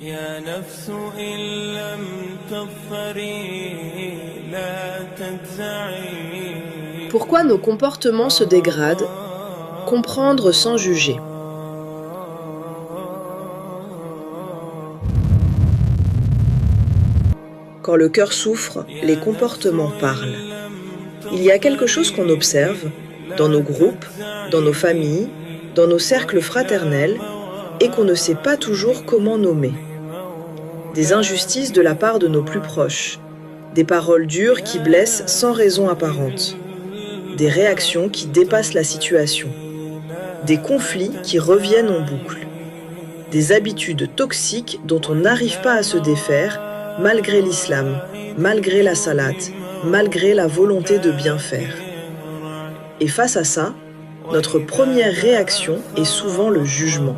يا نفس إن لم تظفري لا تجزعي. Pourquoi nos comportements se dégradent? Comprendre sans juger. Quand le cœur souffre, les comportements parlent. Il y a quelque chose qu'on observe dans nos groupes, dans nos familles, dans nos cercles fraternels et qu'on ne sait pas toujours comment nommer. Des injustices de la part de nos plus proches, des paroles dures qui blessent sans raison apparente, des réactions qui dépassent la situation, des conflits qui reviennent en boucle, des habitudes toxiques dont on n'arrive pas à se défaire malgré l'islam, malgré la salate, malgré la volonté de bien faire. Et face à ça, notre première réaction est souvent le jugement.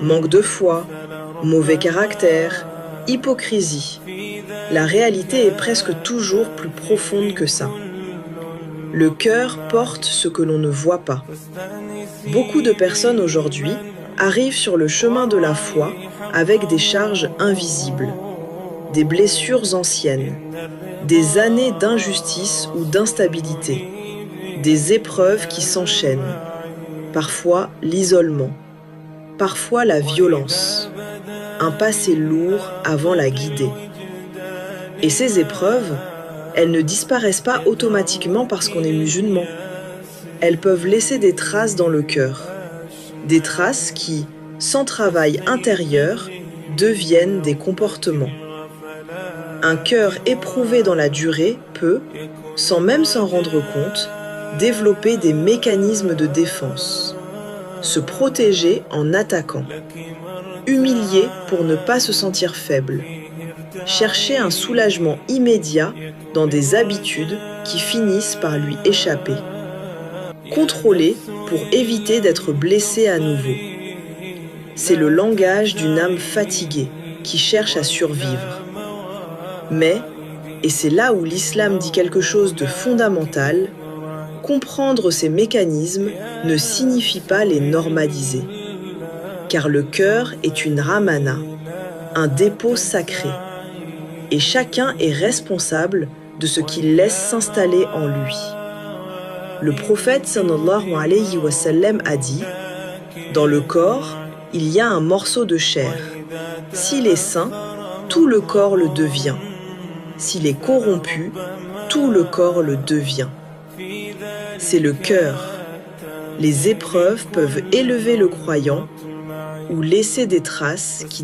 Manque de foi, mauvais caractère, hypocrisie. La réalité est presque toujours plus profonde que ça. Le cœur porte ce que l'on ne voit pas. Beaucoup de personnes aujourd'hui arrivent sur le chemin de la foi avec des charges invisibles, des blessures anciennes, des années d'injustice ou d'instabilité, des épreuves qui s'enchaînent, parfois l'isolement, parfois la violence, un passé lourd avant la guider. Et ces épreuves, elles ne disparaissent pas automatiquement parce qu'on est musulman. Elles peuvent laisser des traces dans le cœur, des traces qui, sans travail intérieur, deviennent des comportements. Un cœur éprouvé dans la durée peut, sans même s'en rendre compte, développer des mécanismes de défense, se protéger en attaquant, humilier pour ne pas se sentir faible, chercher un soulagement immédiat dans des habitudes qui finissent par lui échapper, contrôler pour éviter d'être blessé à nouveau. C'est le langage d'une âme fatiguée qui cherche à survivre. Mais, et c'est là où l'islam dit quelque chose de fondamental, comprendre ces mécanismes ne signifie pas les normaliser. Car le cœur est une ramana, un dépôt sacré. Et chacun est responsable de ce qu'il laisse s'installer en lui. Le prophète sallallahu alayhi wa sallam a dit « Dans le corps, il y a un morceau de chair. S'il est sain, tout le corps le devient. S'il est corrompu, tout le corps le devient. » C'est le cœur. Les épreuves peuvent élever le croyant ou laisser des traces qui